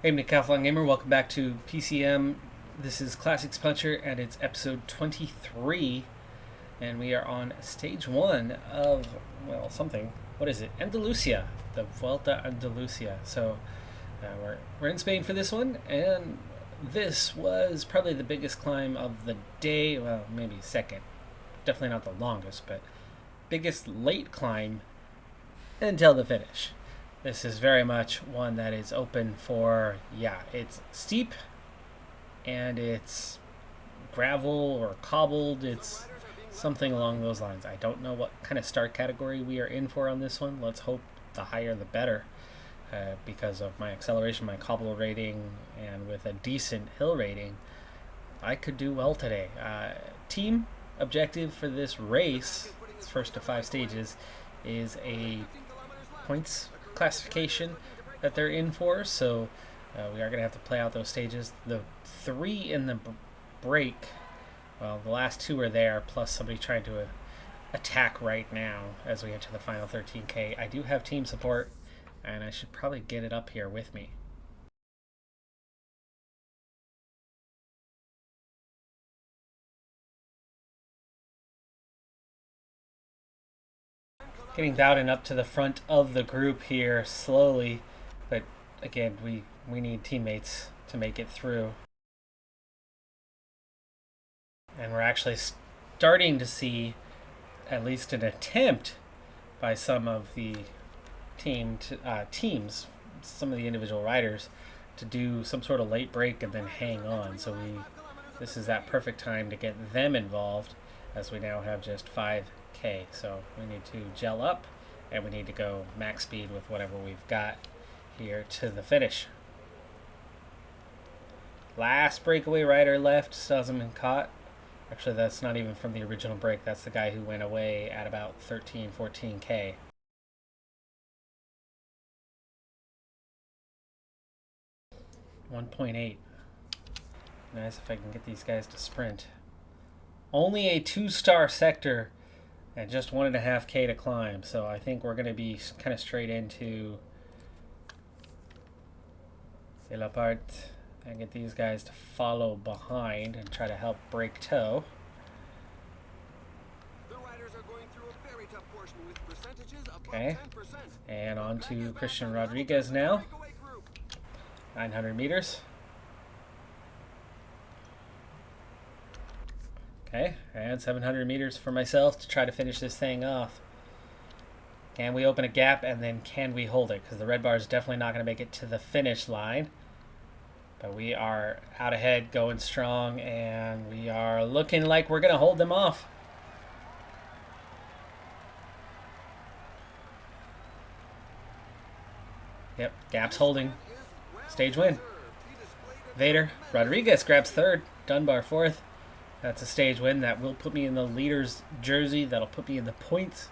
Hey Decathlon Gamer, welcome back to PCM. This is Classics Puncher and it's episode 23, and we are on stage 1 of, well, something. What is it? Andalucia, the Vuelta Andalucia. So we're in Spain for this one, and this was probably the biggest climb of the day. Well, maybe second. Definitely not the longest, but biggest late climb until the finish. This is very much one that is open for, it's steep and it's gravel or cobbled. It's something along those lines. I don't know what kind of start category we are in for on this one. Let's hope the higher the better, because of my acceleration, my cobble rating, and with a decent hill rating, I could do well today. Team objective for this race, first of 5 stages, is a points classification that they're in for, so we are going to have to play out those stages. The 3 in the break, well, the last 2 are there, plus somebody trying to attack right now as we enter the final 13K. I do have team support, and I should probably get it up here with me. Getting Bowden up to the front of the group here slowly, but again, we need teammates to make it through. And we're actually starting to see at least an attempt by some of the teams, some of the individual riders, to do some sort of late break and then hang on. So this is that perfect time to get them involved, as we now have just 5K. So we need to gel up, and we need to go max speed with whatever we've got here to the finish. Last breakaway rider left, still hasn't been caught. Actually, that's not even from the original break. That's the guy who went away at about 13, 14K. .8. Nice if I can get these guys to sprint. Only a 2-star sector and just 1.5K to climb, so I think we're going to be kind of straight into La Part and get these guys to follow behind and try to help break toe. Okay, and on to Christian Rodriguez now. 900 meters. Okay, and 700 meters for myself to try to finish this thing off. Can we open a gap, and then can we hold it? Because the red bar is definitely not going to make it to the finish line. But we are out ahead, going strong, and we are looking like we're going to hold them off. Yep, gap's holding. Stage win. Vader. Rodriguez grabs 3rd. Dunbar 4th. That's a stage win. That will put me in the leader's jersey. That'll put me in the points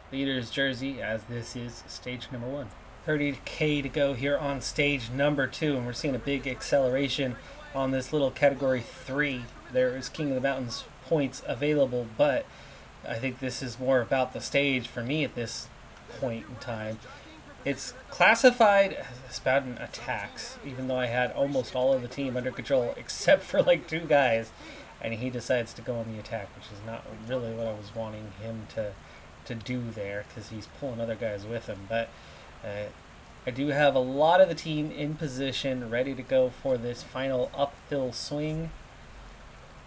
leader's jersey, as this is stage number 1. 30K to go here on stage number 2, and we're seeing a big acceleration on this little category 3. There is King of the Mountains points available, but I think this is more about the stage for me at this point in time. It's classified as Bowden attacks, even though I had almost all of the team under control except for like 2 guys. And he decides to go on the attack, which is not really what I was wanting him to do there, because he's pulling other guys with him. But I do have a lot of the team in position, ready to go for this final uphill swing.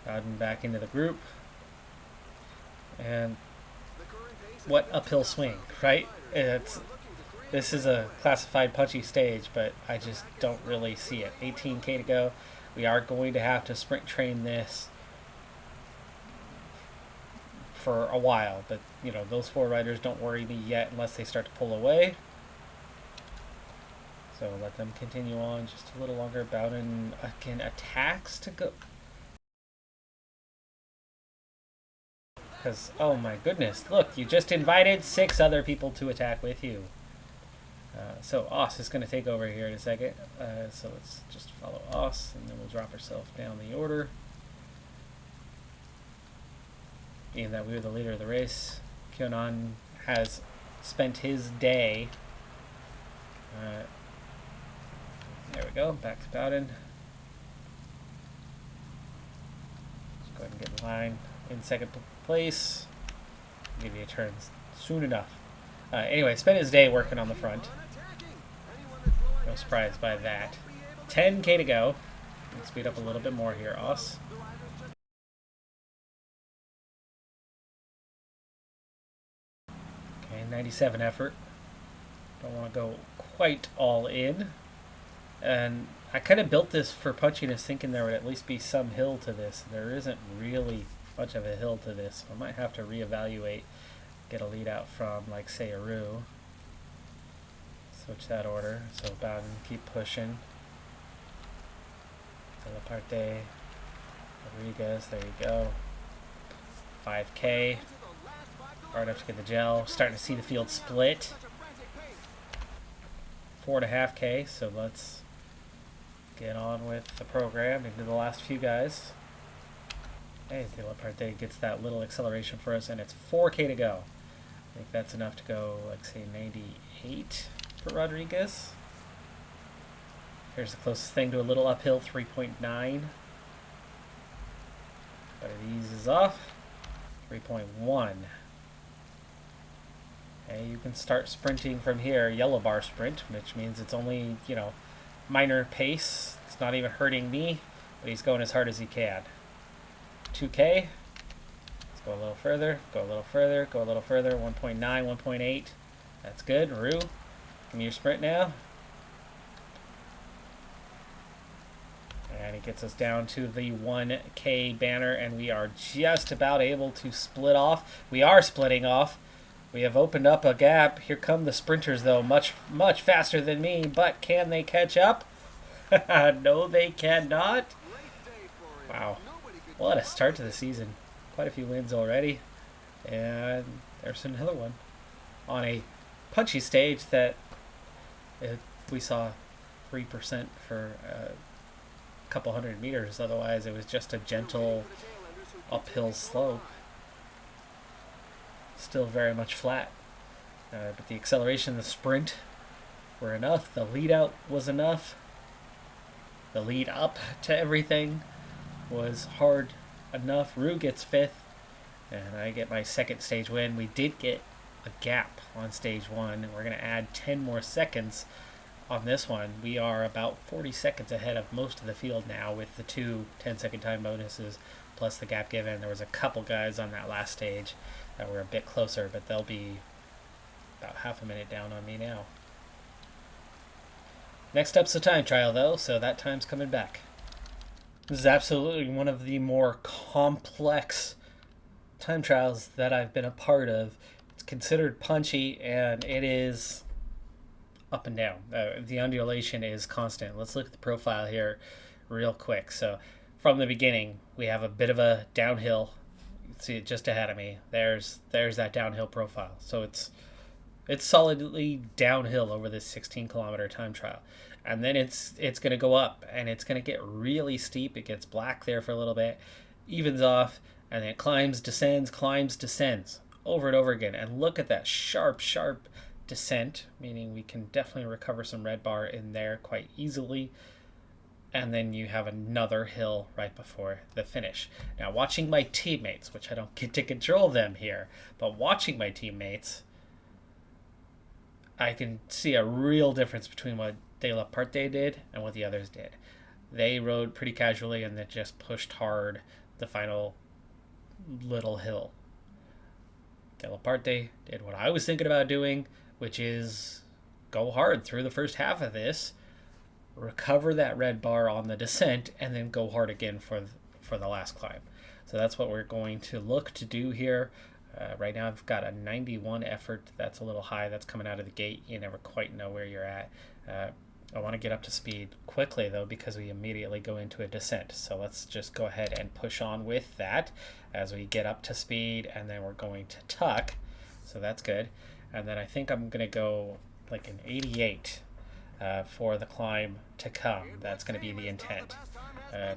Bowden back into the group. And what uphill swing, right? This is a classified punchy stage, but I just don't really see it. 18K to go. We are going to have to sprint train this for a while, but those 4 riders don't worry me yet unless they start to pull away. So let them continue on just a little longer. Bowden again attacks to go, because oh my goodness, look, you just invited 6 other people to attack with you. So Oss is going to take over here in a second. So let's just follow Oss, and then we'll drop ourselves down the order. Being that we were the leader of the race, Kyonan has spent his day There we go, back to Bowden. Let's go ahead and get in line in second place. Give you a turn soon enough. Anyway, spent his day working on the front. No surprise by that. 10K to go. Let's speed up a little bit more here, Oss. Okay, 97 effort. Don't want to go quite all in. And I kind of built this for punchiness thinking there would at least be some hill to this. There isn't really much of a hill to this. I might have to reevaluate, get a lead out from, like, say, Aru. Switch that order. So Bowden, keep pushing. De La Parte, Rodriguez, there you go. 5K. Hard enough to get the gel. Starting to see the field split. 4.5K, so let's get on with the program into the last few guys. Hey, De La Parte gets that little acceleration for us, and it's 4K to go. I think that's enough to go, like, say, 98 for Rodriguez. Here's the closest thing to a little uphill, 3.9. But it eases off. 3.1. Okay, you can start sprinting from here, yellow bar sprint, which means it's only, you know, minor pace. It's not even hurting me, but he's going as hard as he can. 2K. Let's go a little further, go a little further, go a little further. 1.9, 1.8. That's good. Rue, give me your sprint now. And he gets us down to the 1K banner, and we are just about able to split off. We are splitting off. We have opened up a gap. Here come the sprinters, though, much faster than me. But can they catch up? No, they cannot. Wow. What a start to the season. Quite a few wins already. And there's another one on a punchy stage that we saw 3% for a couple hundred meters. Otherwise, it was just a gentle uphill slope. Still very much flat. But the acceleration, the sprint were enough. The lead out was enough. The lead up to everything was hard enough. Rue gets 5th, and I get my second stage win. We did get a gap on stage 1. We're going to add 10 more seconds on this one. We are about 40 seconds ahead of most of the field now with the 2 10-second time bonuses plus the gap given. There was a couple guys on that last stage that were a bit closer, but they'll be about half a minute down on me now. Next up's the time trial, though, so that time's coming back. This is absolutely one of the more complex time trials that I've been a part of. It's considered punchy, and it is up and down. The undulation is constant. Let's look at the profile here real quick. So from the beginning, we have a bit of a downhill. See it just ahead of me. There's that downhill profile. So it's solidly downhill over this 16-kilometer time trial. And then it's going to go up, and it's going to get really steep. It gets black there for a little bit, evens off, and then it climbs, descends, over and over again. And look at that sharp descent, meaning we can definitely recover some red bar in there quite easily. And then you have another hill right before the finish. Now, watching my teammates, which I don't get to control them here, but watching my teammates, I can see a real difference between what De La Parte did and what the others did. They rode pretty casually and then just pushed hard the final little hill. De La Parte did what I was thinking about doing, which is go hard through the first half of this, recover that red bar on the descent, and then go hard again for the last climb. So that's what we're going to look to do here. Right now I've got a 91 effort. That's a little high. That's coming out of the gate. You never quite know where you're at. I want to get up to speed quickly, though, because we immediately go into a descent. So let's just go ahead and push on with that as we get up to speed, and then we're going to tuck. So that's good. And then I think I'm going to go like an 88 for the climb to come. That's going to be the intent. We're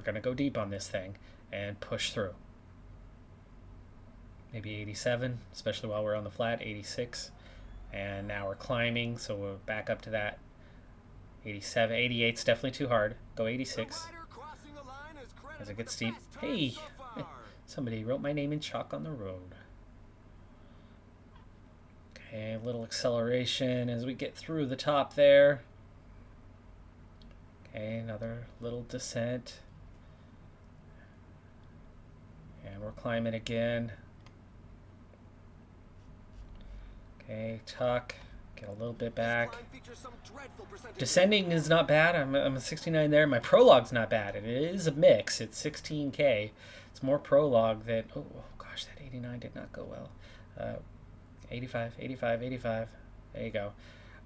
going to go deep on this thing and push through. Maybe 87, especially while we're on the flat, 86. And now we're climbing, so we're back up to that 87, 88's definitely too hard. Go 86. As it gets steep. Hey! Somebody wrote my name in chalk on the road. Okay, a little acceleration as we get through the top there. Okay, another little descent. And we're climbing again. Okay, tuck. Get a little bit back. Descending is not bad. I'm a 69 there. My prologue's not bad. It is a mix. It's 16K. It's more prologue than... Oh, gosh, that 89 did not go well. 85, 85, 85. There you go.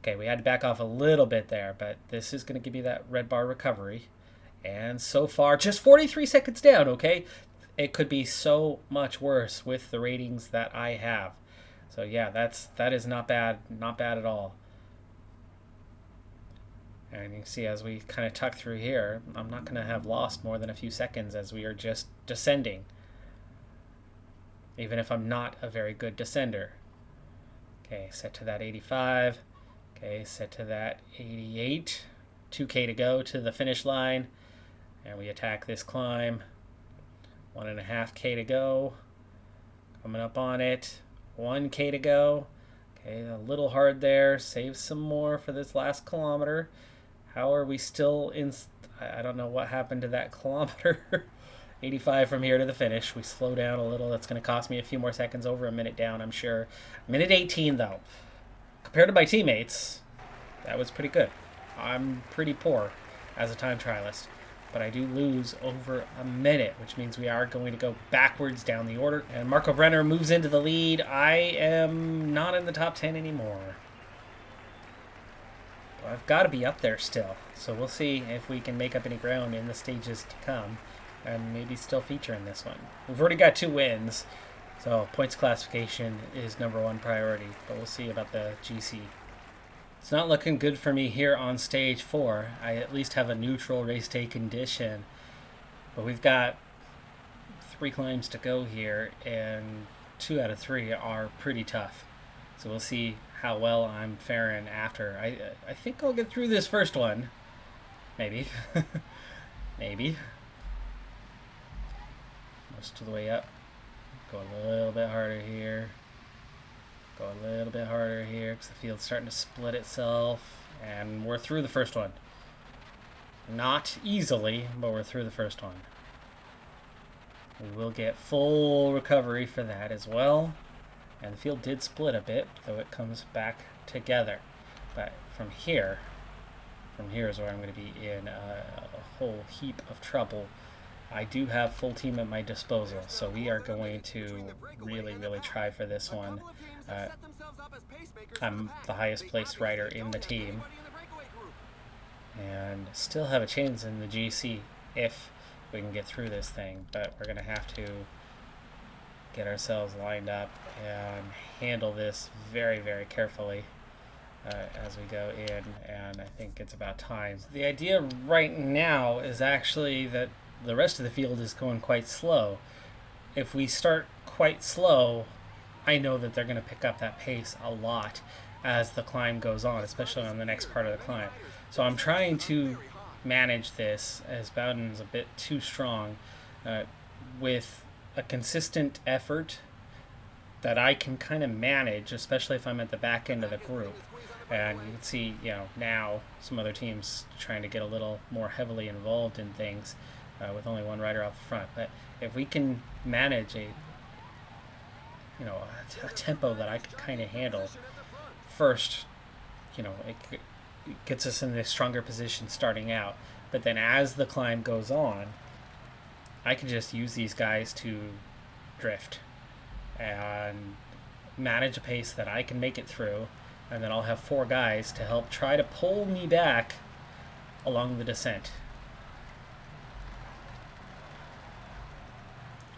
Okay, we had to back off a little bit there, but this is going to give you that red bar recovery. And so far, just 43 seconds down, okay? It could be so much worse with the ratings that I have. So yeah, that is not bad at all. And you can see as we kind of tuck through here, I'm not going to have lost more than a few seconds as we are just descending. Even if I'm not a very good descender. Okay, set to that 85. Okay, set to that 88. 2K to go to the finish line. And we attack this climb. 1.5K to go. Coming up on it. 1K to go. Okay, a little hard there. Save some more for this last kilometer. How are we still in... I don't know what happened to that kilometer. 85 from here to the finish. We slow down a little. That's going to cost me a few more seconds, over a minute down, I'm sure. Minute 18, though. Compared to my teammates, that was pretty good. I'm pretty poor as a time trialist. But I do lose over a minute, which means we are going to go backwards down the order. And Marco Brenner moves into the lead. I am not in the top 10 anymore. But I've got to be up there still. So we'll see if we can make up any ground in the stages to come. And maybe still feature in this one. We've already got 2 wins. So points classification is #1 priority. But we'll see about the GC. It's not looking good for me here on stage 4. I at least have a neutral race day condition. But we've got 3 climbs to go here, and 2 out of 3 are pretty tough. So we'll see how well I'm faring after. I think I'll get through this first one. Maybe. Maybe. Most of the way up. Go a little bit harder here. Go a little bit harder here because the field's starting to split itself. And we're through the first one. Not easily, but we're through the first one. We will get full recovery for that as well. And the field did split a bit, though it comes back together. But from here is where I'm going to be in a whole heap of trouble. I do have full team at my disposal, so we are going to really, really try for this one. I'm the highest placed rider in the team, and still have a chance in the GC if we can get through this thing, but we're going to have to get ourselves lined up and handle this very, very carefully as we go in, and I think it's about time. The idea right now is actually that the rest of the field is going quite slow. If we start quite slow, I know that they're going to pick up that pace a lot as the climb goes on, especially on the next part of the climb. So I'm trying to manage this, as Bowden's a bit too strong, with a consistent effort that I can kind of manage, especially if I'm at the back end of the group. And you can see, now some other teams trying to get a little more heavily involved in things with only one rider off the front. But if we can manage a tempo that I can kind of handle, first, it gets us in a stronger position starting out. But then as the climb goes on, I can just use these guys to drift and manage a pace that I can make it through, and then I'll have 4 guys to help try to pull me back along the descent.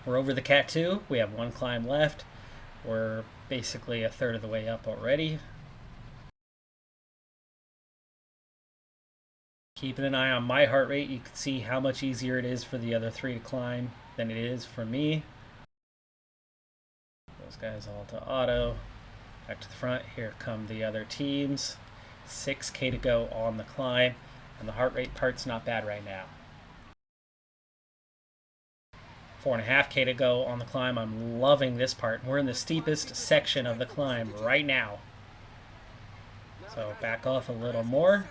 We're over the Cat 2. We have 1 climb left. We're basically a third of the way up already. Keeping an eye on my heart rate, you can see how much easier it is for the other 3 to climb than it is for me. Those guys all to auto. Back to the front. Here come the other teams. 6K to go on the climb. And the heart rate part's not bad right now. 4.5K to go on the climb. I'm loving this part. We're in the steepest section of the climb right now. So back off a little more,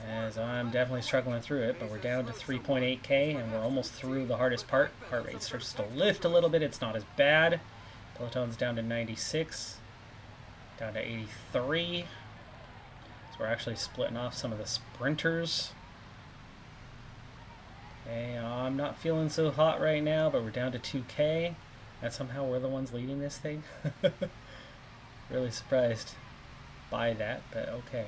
as I'm definitely struggling through it, but we're down to 3.8K and we're almost through the hardest part. Heart rate starts to lift a little bit. It's not as bad. Peloton's down to 96, down to 83. So we're actually splitting off some of the sprinters. Okay, I'm not feeling so hot right now, but we're down to 2K. And somehow we're the ones leading this thing. Really surprised by that, but okay.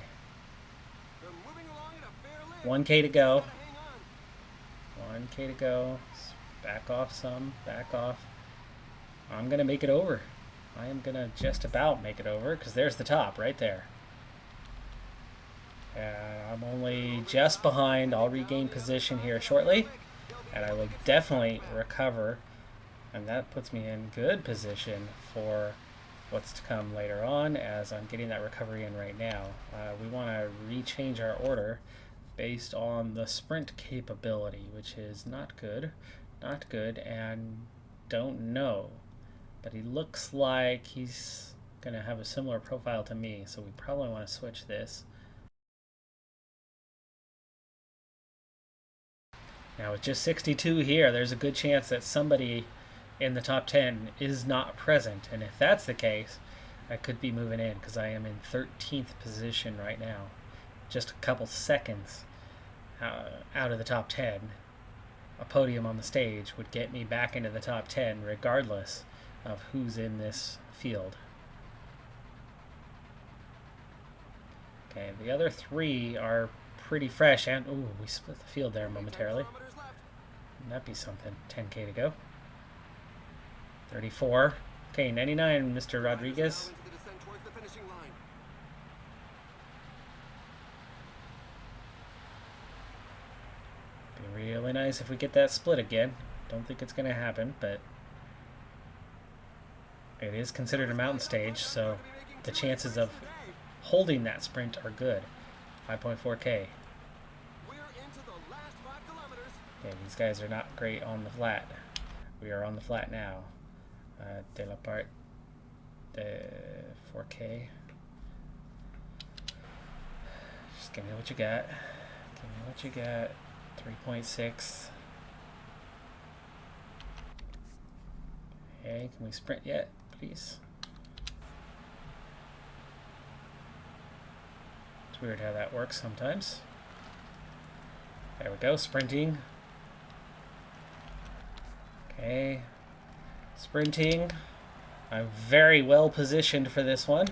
1K to go. 1K to go. Back off some. Back off. I'm going to make it over. I am going to just about make it over, because there's the top right there. I'm only just behind. I'll regain position here shortly, and I will definitely recover, and that puts me in good position for what's to come later on, as I'm getting that recovery in right now. We want to rechange our order based on the sprint capability, which is not good, and don't know, but he looks like he's going to have a similar profile to me, so we probably want to switch this. Now with just 62 here, there's a good chance that somebody in the top 10 is not present. And if that's the case, I could be moving in, because I am in 13th position right now. Just a couple seconds out of the top 10. A podium on the stage would get me back into the top 10 regardless of who's in this field. Okay, the other three are pretty fresh, and ooh, we split the field there momentarily. That'd be something. 10K to go. 34. Okay, 99, Mr. Rodriguez. Be really nice if we get that split again. Don't think it's going to happen, but it is considered a mountain stage, so the chances of holding that sprint are good. 5.4K. Okay, these guys are not great on the flat. We are on the flat now. De la part, the 4K. Just give me what you got. Give me what you got. 3.6. Okay, can we sprint yet, please? It's weird how that works sometimes. There we go, sprinting. Okay, sprinting. I'm very well positioned for this one.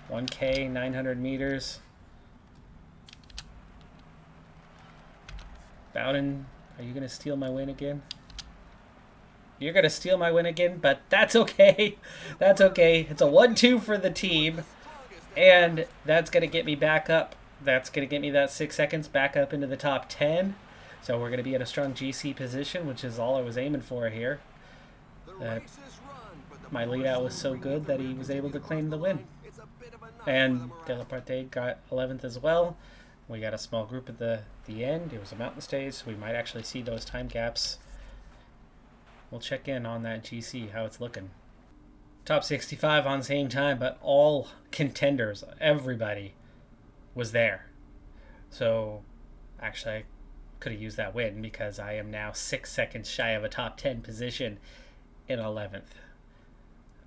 1K, 900 meters. Bowden, are you going to steal my win again? You're going to steal my win again, but that's okay. That's okay. It's a 1-2 for the team, and that's going to get me back up. That's going to get me that 6 seconds back up into the top 10. So we're going to be at a strong GC position, which is all I was aiming for here. My lead out was so good that he was able to claim the win. And De La Parte got 11th as well. We got a small group at the end. It was a mountain stage, so we might actually see those time gaps. We'll check in on that GC, how it's looking. Top 65 on the same time, but all contenders, everybody was there. So actually I could have used that win, because I am now 6 seconds shy of a top 10 position in 11th.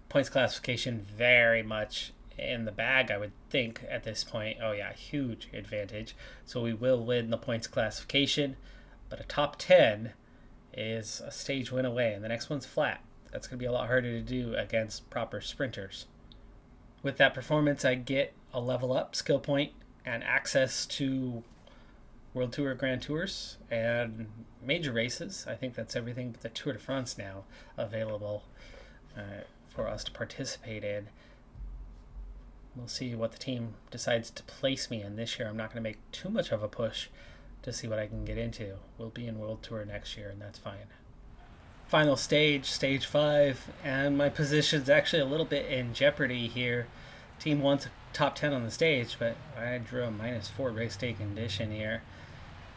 Points classification very much in the bag, I would think, at this point. Oh yeah, huge advantage. So we will win the points classification, but a top 10 is a stage win away, and the next one's flat. That's going to be a lot harder to do against proper sprinters. With that performance, I get a level up skill point and access to World Tour Grand Tours and major races. I think that's everything but the Tour de France now available for us to participate in. We'll see what the team decides to place me in this year. I'm not going to make too much of a push to see what I can get into. We'll be in World Tour next year, and that's fine. Final stage, stage 5, and my position's actually a little bit in jeopardy here. Team 1's top 10 on the stage, but I drew a -4 race day condition here.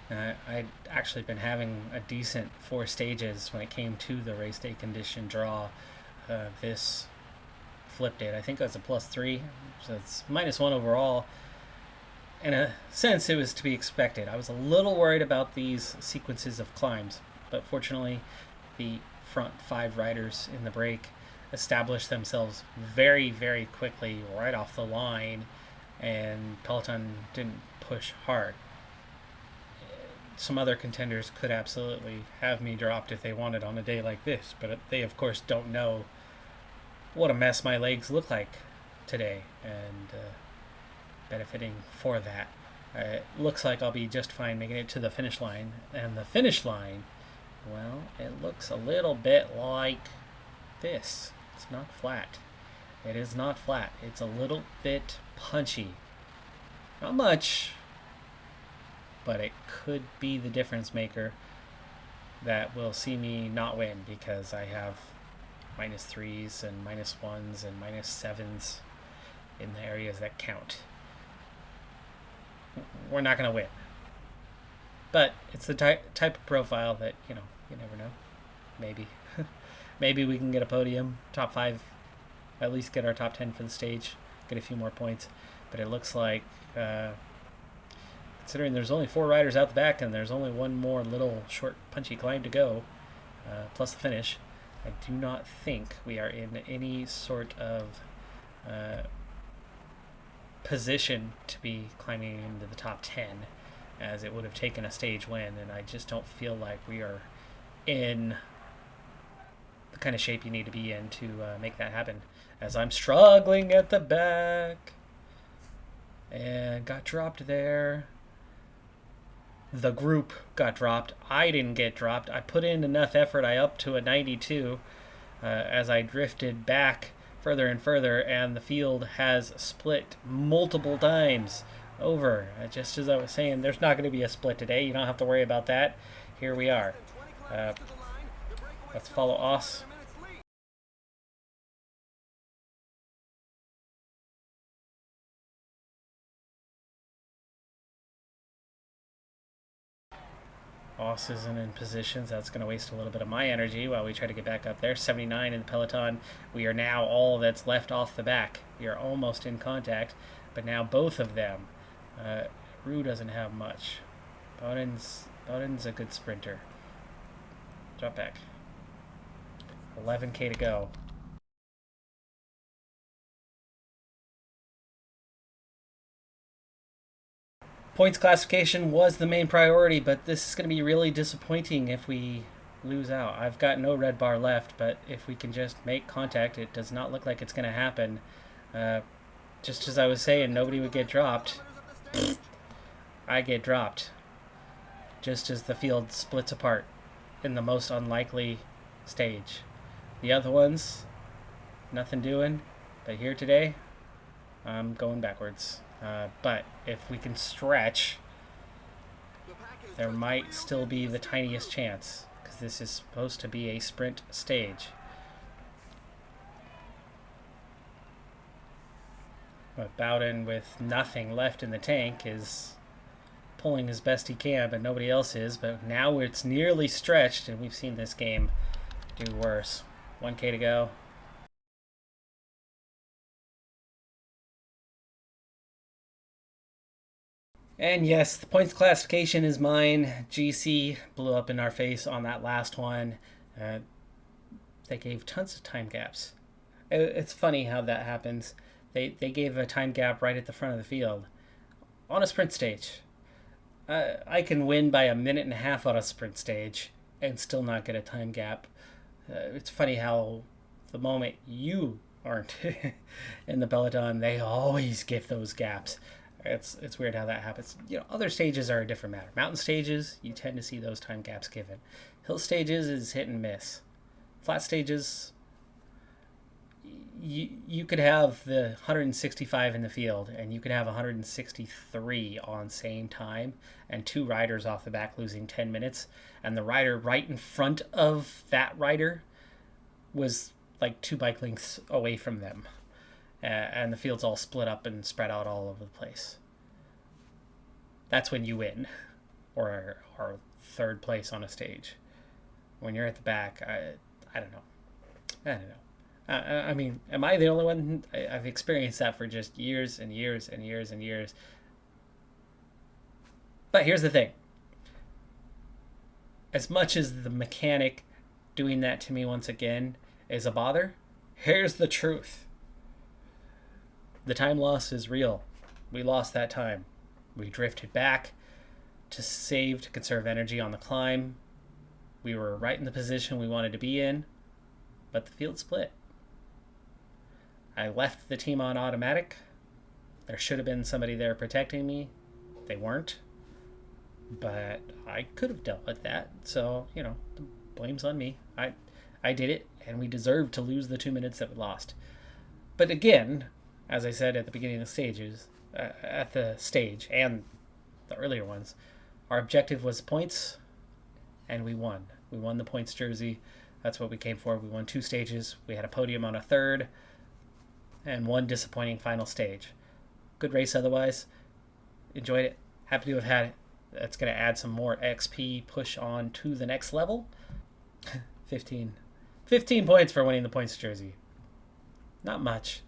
I'd actually been having a decent 4 stages when it came to the race day condition draw. This flipped it. I think it was a +3, so it's -1 overall. In a sense, it was to be expected. I was a little worried about these sequences of climbs, but fortunately, the front 5 riders in the break established themselves very, very quickly right off the line, and Peloton didn't push hard. Some other contenders could absolutely have me dropped if they wanted on a day like this, but they of course don't know what a mess my legs look like today, and benefiting for that. It looks like I'll be just fine making it to the finish line, and the finish line, well, it looks a little bit like this. It's not flat. It is not flat. It's a little bit punchy. Not much, but it could be the difference maker that will see me not win, because I have -3s and -1s and -7s in the areas that count. We're not going to win. But it's the type of profile that, you never know. Maybe. Maybe we can get a podium, top 5, at least get our top 10 for the stage, get a few more points. But it looks like, considering there's only 4 riders out the back and there's only one more little short punchy climb to go, plus the finish, I do not think we are in any sort of position to be climbing into the top 10, as it would have taken a stage win, and I just don't feel like we are in the kind of shape you need to be in to make that happen, as I'm struggling at the back and got dropped there. The group got dropped. I didn't get dropped. I put in enough effort. I upped to a 92 as I drifted back further and further, and the field has split multiple times over. Just as I was saying, there's not going to be a split today. You don't have to worry about that. Here we are. Let's follow Oss. Oss isn't in positions. That's going to waste a little bit of my energy while we try to get back up there. 79 in the peloton. We are now all that's left off the back. We are almost in contact, but now both of them. Rue doesn't have much. Bowden's a good sprinter. Drop back. 11K to go. Points classification was the main priority, but this is going to be really disappointing if we lose out. I've got no red bar left, but if we can just make contact, it does not look like it's going to happen. Just as I was saying, nobody would get dropped. I get dropped. Just as the field splits apart in the most unlikely stage. The other ones, nothing doing. But here today, I'm going backwards. But if we can stretch, there might still be the tiniest chance, because this is supposed to be a sprint stage. But Bowden, with nothing left in the tank, is pulling as best he can, but nobody else is. But now it's nearly stretched, and we've seen this game do worse. 1K to go. And yes, the points classification is mine. GC blew up in our face on that last one. They gave tons of time gaps. It's funny how that happens. They gave a time gap right at the front of the field on a sprint stage. I can win by a minute and a half on a sprint stage and still not get a time gap. It's funny how the moment you aren't in the peloton, they always give those gaps. It's weird how that happens. Other stages are a different matter. Mountain stages, you tend to see those time gaps given. Hill stages is hit and miss. Flat stages, you could have the 165 in the field, and you could have 163 on same time, and 2 riders off the back losing 10 minutes, and the rider right in front of that rider was like 2 bike lengths away from them. and the field's all split up and spread out all over the place. That's when you win, or third place on a stage. When you're at the back, I don't know. I mean, am I the only one? I've experienced that for just years and years and years and years. But here's the thing. As much as the mechanic doing that to me once again is a bother, here's the truth. The time loss is real. We lost that time. We drifted back to conserve energy on the climb. We were right in the position we wanted to be in, but the field split. I left the team on automatic. There should have been somebody there protecting me. They weren't. But I could have dealt with that. So, the blame's on me. I did it, and we deserved to lose the 2 minutes that we lost. But again, as I said at the beginning of the stages, at the stage and the earlier ones, our objective was points, and we won. We won the points jersey. That's what we came for. We won 2 stages. We had a podium on a third, and 1 disappointing final stage. Good race otherwise. Enjoyed it. Happy to have had it. That's going to add some more XP, push on to the next level. 15 points for winning the points jersey. Not much,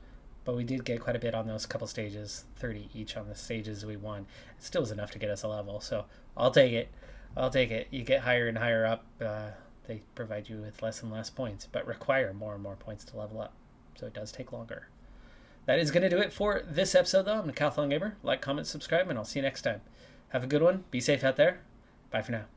but we did get quite a bit on those couple stages. 30 each on the stages we won. It still was enough to get us a level, so I'll take it. You get higher and higher up. They provide you with less and less points, but require more and more points to level up, so it does take longer. That is going to do it for this episode, though. I'm Decathlon Gamer. Like, comment, subscribe, and I'll see you next time. Have a good one. Be safe out there. Bye for now.